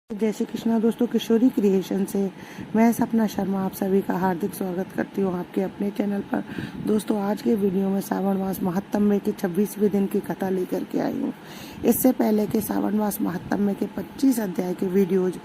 जय श्री कृष्णा दोस्तों, किशोरी क्रिएशन से मैं सपना शर्मा आप सभी का हार्दिक स्वागत करती हूँ आपके अपने चैनल पर। दोस्तों, आज के वीडियो में सावन मास महात्म्य के 26वें दिन की कथा लेकर के आई हूँ। इससे पहले के सावन मास महात्म्य के 25 अध्याय के वीडियोज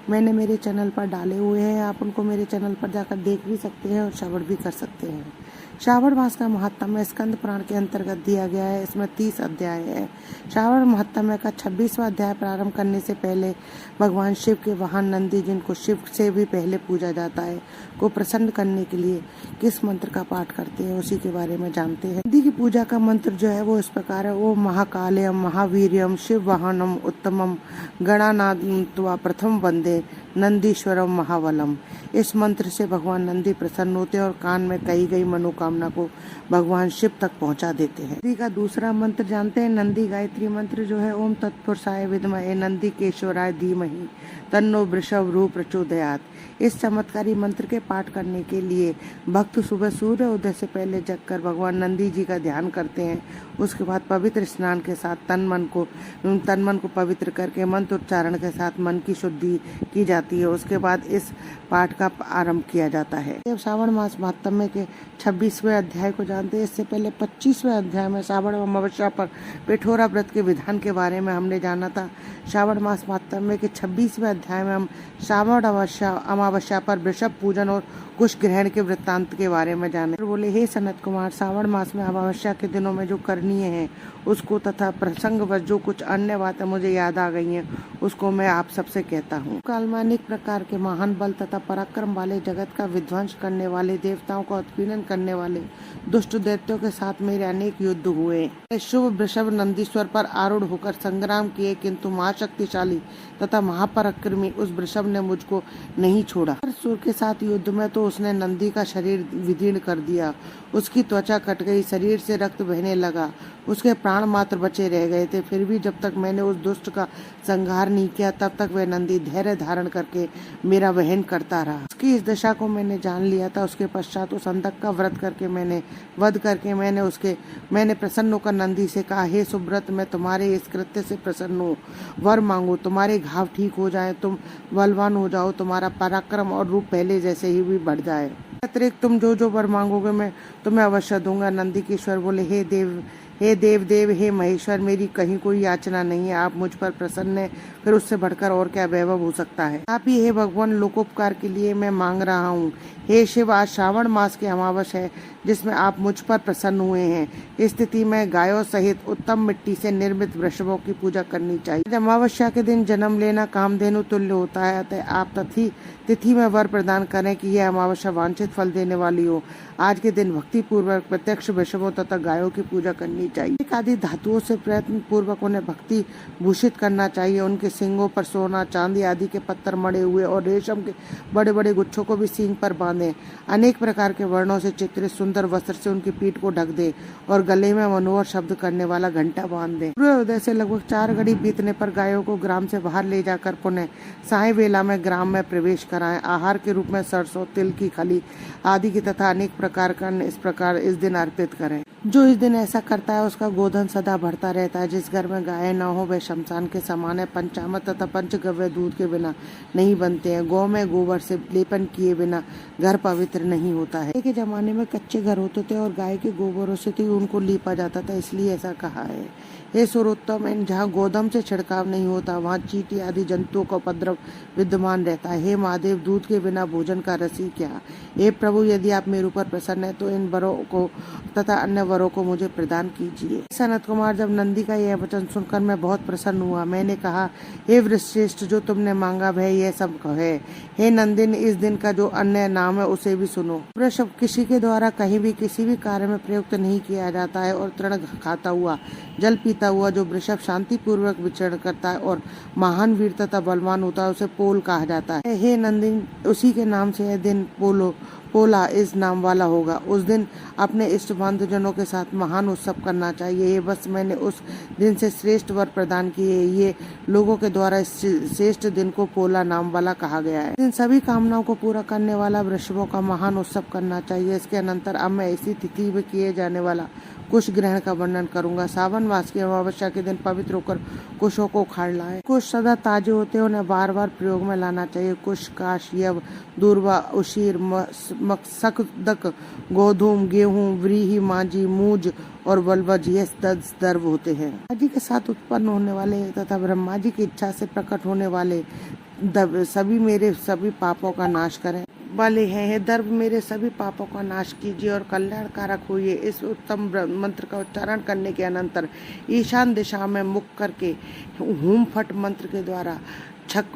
मैंने मेरे चैनल पर डाले हुए हैं। आप उनको मेरे चैनल पर जाकर देख भी सकते हैं और श्रवण भी कर सकते हैं। श्रावण मास का महात्म्य स्कंद पुराण के अंतर्गत दिया गया है। इसमें 30 अध्याय है। श्रावण महात्म्य का 26वां अध्याय प्रारंभ करने से पहले भगवान शिव के वाहन नंदी, जिनको शिव से भी पहले पूजा जाता है, को प्रसन्न करने के लिए किस मंत्र का पाठ करते हैं उसी के बारे में जानते हैं। नंदी की पूजा का मंत्र जो है वो इस प्रकार है। वो महाकालयम महावीर्यम शिव वाहनम उत्तमम गणानात्वा प्रथम वंदे नंदीश्वरम महाबलम। इस मंत्र से भगवान नंदी प्रसन्न होते हैं और कान में कही गई मनोकामना को भगवान शिव तक पहुंचा देते हैं। नंदी का दूसरा मंत्र जानते हैं। नंदी गायत्री मंत्र जो है, ओम तत्पुरुषाय विद्महे नंदी केशवराय धीमहि तन्नो वृषभ रूप प्रचोदयात्। इस चमत्कारी मंत्र के पाठ करने के लिए भक्त सुबह सूर्य उदय से पहले जगकर भगवान नंदी जी का ध्यान करते हैं। उसके बाद पवित्र स्नान के साथ तन मन को पवित्र करके मंत्र उच्चारण के साथ मन की शुद्धि की जाती है। उसके बाद इस पाठ का आरंभ किया जाता है। जब श्रावण मास महात्म्य के 26वें अध्याय को जानते हैं। इससे पहले 25वें अध्याय में श्रावण अमावस्या पर पिठोरा व्रत के विधान के बारे में हमने जाना था। श्रावण मास महात्म्य के 26वें अध्याय में हम श्रावण अमावस्या पर वृषभ पूजन और कुश ग्रहण के वृत्तांत के बारे में जाने। बोले, हे सनत कुमार, श्रावण मास में अमावस्या के दिनों में जो करनीय है उसको तथा प्रसंगवश जो कुछ अन्य बातें मुझे याद आ गई हैं उसको मैं आप सबसे कहता हूँ। काल में अनेक प्रकार के महान बल तथा पराक्रम वाले, जगत का विध्वंस करने वाले, देवताओं का उत्पीड़न करने वाले दुष्ट दैत्यों के साथ मेरे अनेक युद्ध हुए। शुभ वृषभ नंदीश्वर पर आरूढ़ होकर संग्राम किए, किंतु महाशक्तिशाली तथा महापराक्रमी उस वृषभ ने मुझको नहीं छोड़ा। सुर के साथ युद्ध में तो उसने नंदी का शरीर विदीर्ण कर दिया। उसकी त्वचा कट गई, शरीर से रक्त बहने लगा, उसके प्राण मात्र बचे रह गए थे। फिर भी जब तक मैंने उस दुष्ट का संहार नहीं किया तब तक वह नंदी धैर्य धारण करके मेरा वहन करता रहा। उसकी इस दशा को मैंने जान लिया था। उसके पश्चात उस अंधक का व्रत करके मैंने प्रसन्न होकर नंदी से कहा, हे सुब्रत, मैं तुम्हारे इस कृत्य से प्रसन्न हूँ। वर मांगो, तुम्हारे घाव ठीक हो जाए, तुम बलवान हो जाओ, तुम्हारा पराक्रम और रूप पहले जैसे ही भी बढ़ जाए। अतिरिक्त तुम जो वर मांगोगे मैं तुम्हें अवश्य दूंगा। नंदी किशोर बोले, हे देव, हे महेश्वर, मेरी कहीं कोई याचना नहीं है। आप मुझ पर प्रसन्न है, फिर उससे बढ़कर और क्या वैभव हो सकता है। आप ही हे भगवान, लोकोपकार के लिए मैं मांग रहा हूँ। हे शिव, आज श्रावण मास की अमावस्या है जिसमें आप मुझ पर प्रसन्न हुए हैं। इस स्थिति में गायों सहित उत्तम मिट्टी से निर्मित वृषभों की पूजा करनी चाहिए। अमावस्या के दिन जन्म लेना कामधेनु तुल्य होता है। अतः आप तिथि में वर प्रदान करें कि यह अमावस्या वांछित फल देने वाली हो। आज के दिन भक्ति पूर्वक प्रत्यक्ष वृषभों तथा गायों की पूजा करनी चाहिए। एक आदि धातुओं से प्रयत्न पूर्वक उन्हें भक्ति भूषित करना चाहिए। उनके सींगों पर सोना, चांदी आदि के पत्थर मड़े हुए और रेशम के बड़े बड़े गुच्छों को भी सींग पर बांधे। अनेक प्रकार के वर्णों से चित्रित सुंदर वस्त्र से उनकी पीठ को ढक दे और गले में मनोहर शब्द करने वाला घंटा बांध दे। सूर्योदय से लगभग 4 घड़ी बीतने पर गायों को ग्राम से बाहर ले जाकर पुनः साय वेला में ग्राम में प्रवेश कराएं। आहार के रूप में सरसों, तिल की खली आदि की तथा अनेक प्रकार का इस प्रकार इस दिन अर्पित करें। जो इस दिन ऐसा करता है उसका गोधन सदा बढ़ता रहता है। जिस घर में गाय न हो वह शमशान के समान है। पंचामृत तथा पंचगव्य दूध के बिना नहीं बनते हैं। गौ में गोबर से लेपन किए बिना घर पवित्र नहीं होता है। पहले के जमाने में कच्चे घर होते थे और गाय के गोबरों से ही उनको लीपा जाता था, इसलिए ऐसा कहा है। हे सुरोत्तम, जहाँ गोदम से छिड़काव नहीं होता वहाँ चींटी आदि जंतुओं का उपद्रव विद्यमान रहता है। हे महादेव, दूध के बिना भोजन का रस ही क्या। हे प्रभु, यदि आप मेरे ऊपर प्रसन्न है तो इन वरों को तथा अन्य वरों को मुझे प्रदान कीजिए। सनत कुमार, जब नंदी का यह वचन सुनकर मैं बहुत प्रसन्न हुआ। मैंने कहा, हे वृषश्रेष्ठ, जो तुमने मांगा वह यह सब है। हे नंदिन, इस दिन का जो अन्य नाम है उसे भी सुनो। वृषभ किसी के द्वारा कहीं भी किसी भी कार्य में प्रयुक्त नहीं किया जाता है और तृण खाता हुआ, जल पीता हुआ जो वृषभ शांति पूर्वक विचरण करता है और महान वीर तथा बलवान होता है उसे पोल कहा जाता है। हे नंदिन, उसी के नाम से यह दिन पोला इस नाम वाला होगा। उस दिन अपने इष्ट बंधुजनों के साथ महान उत्सव करना चाहिए। ये बस मैंने उस दिन से श्रेष्ठ वर प्रदान किए। ये लोगों के द्वारा इस श्रेष्ठ दिन को पोला नाम वाला कहा गया है। इन सभी कामनाओं को पूरा करने वाला वृषभों का महान उत्सव करना चाहिए। इसके अनंतर अब मैं इसी तिथि में किए जाने वाला कुश ग्रहण का वर्णन करूंगा। सावन मास की अमावस्या के दिन पवित्र होकर कुशों को उखाड़ लाएं। कुश सदा ताजे होते हैं, उन्हें बार बार प्रयोग में लाना चाहिए। कुश, काश, यव, दूर्वा, उशीर, मकसदक, गोधूम, गेहूं, व्रीहि, मांझी, मूज और वल्वज ये 10 दर्भ होते हैं। ब्रह्मा जी के साथ उत्पन्न होने वाले तथा ब्रह्मा जी की इच्छा से प्रकट होने वाले सभी मेरे सभी पापों का नाश करें वाले हैं। हे दर्भ, मेरे सभी पापों का नाश कीजिए और कल्याणकारक होइए। इस उत्तम मंत्र का उच्चारण करने के अनंतर ईशान दिशा में मुख करके हूम फट मंत्र के द्वारा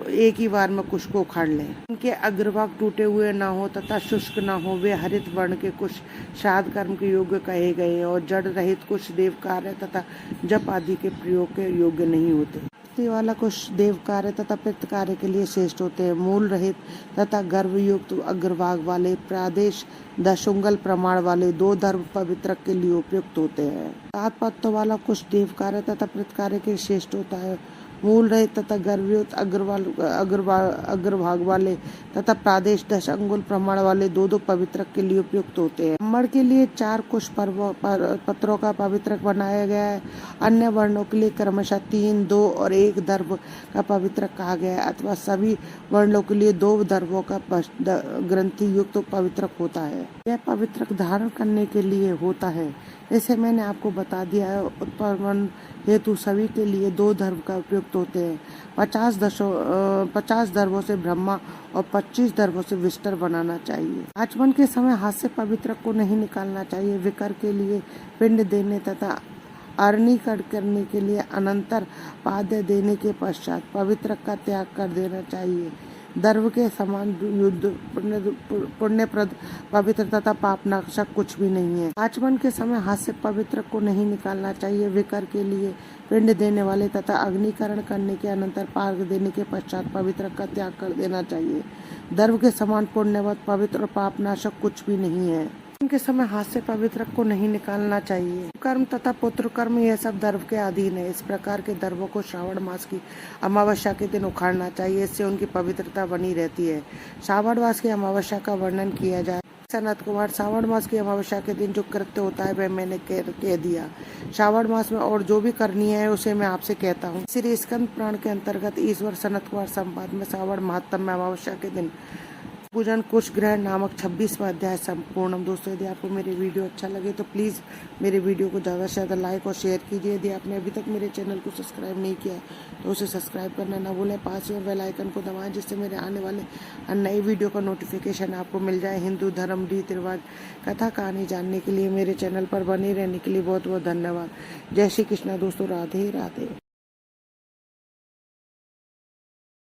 एक ही बार में कुश को उखाड़ लें। उनके अग्रभाग टूटे हुए ना हो तथा शुष्क ना हो, वे हरित वर्ण के कुश श्राद्ध कर्म के योग्य कहे गए हैं और जड़ रहित कुश देव कार्य तथा जप आदि के प्रयोग के योग्य नहीं होते। वाला कुश देव कार्य तथा पितृ कार्य के लिए श्रेष्ठ होते हैं। मूल रहित तथा गर्भयुक्त अग्रभाग वाले प्रादेश दशुंगल प्रमाण वाले 2 दर्भ पवित्रक के लिए उपयुक्त होते हैं। 7 पत्तों वाला कुश देव कार्य तथा पितृ कार्य के श्रेष्ठ होता है। मूल रहित तथा गर्भयुक्त अग्रभाग वाले तथा प्रादेश 10 अंगुल प्रमाण वाले 2 पवित्रक के लिए उपयुक्त होते हैं। ब्राह्मण के लिए 4 कुश पत्रों का पवित्रक बनाया गया है। अन्य वर्णों के लिए क्रमशः 3, 2 और 1 दर्भ का पवित्रक कहा गया है, अथवा सभी वर्णों के लिए 2 दर्भों का ग्रंथि युक्त पवित्रक होता है। यह पवित्रक धारण करने के लिए होता है। जैसे मैंने आपको बता दिया है, उत्पन्न हेतु सभी के लिए 2 दर्भ का उपयुक्त होते हैं। 50 दर्भों से ब्रह्मा और 25 दर्भों से विष्टर बनाना चाहिए। आचमन के समय हाथ से पवित्रक को नहीं निकालना चाहिए। विकर के लिए पिंड देने तथा अरणी करने के लिए अनंतर पाद्य देने के पश्चात पवित्रक का त्याग कर देना चाहिए। दर्भ के समान युद्ध पुण्यप्रद पवित्र तथा पापनाशक कुछ भी नहीं है। आचमन के समय हाथ से पवित्रक को नहीं निकालना चाहिए। विकर के लिए पिंड देने वाले तथा अग्निकरण करने के अनंतर पार्घ देने के पश्चात पवित्रक का त्याग कर देना चाहिए। दर्भ के समान पुण्यवत पवित्र और पापनाशक कुछ भी नहीं है। के समय हाथ से पवित्रक को नहीं निकालना चाहिए। कर्म तथा पुत्र कर्म यह सब दर्भ के अधीन है। इस प्रकार के दर्भों को श्रावण मास की अमावस्या के दिन उखाड़ना चाहिए, इससे उनकी पवित्रता बनी रहती है। श्रावण मास की अमावस्या का वर्णन किया जाए। सनत कुमार, श्रावण मास की अमावस्या के दिन जो कृत्य होता है वह मैंने कह दिया। श्रावण मास में और जो भी करनी है उसे मैं आपसे कहता हूँ। श्री स्कंद पुराण के अंतर्गत ईश्वर सनत कुमार संवाद में श्रावण महात्म में अमावस्या के दिन पूजन कुश ग्रहण नामक 26वां अध्याय संपूर्ण। दोस्तों, यदि आपको मेरे वीडियो अच्छा लगे तो प्लीज़ मेरे वीडियो को ज़्यादा से ज़्यादा लाइक और शेयर कीजिए। यदि आपने अभी तक मेरे चैनल को सब्सक्राइब नहीं किया तो उसे सब्सक्राइब करना ना भूलें। पास में बेल आइकन को दबाएं, जिससे मेरे आने वाले नई वीडियो का नोटिफिकेशन आपको मिल जाए। हिंदू धर्म, रीति रिवाज, कथा कहानी जानने के लिए मेरे चैनल पर बने रहने के लिए बहुत बहुत धन्यवाद। जय श्री कृष्णा दोस्तों, राधे राधे।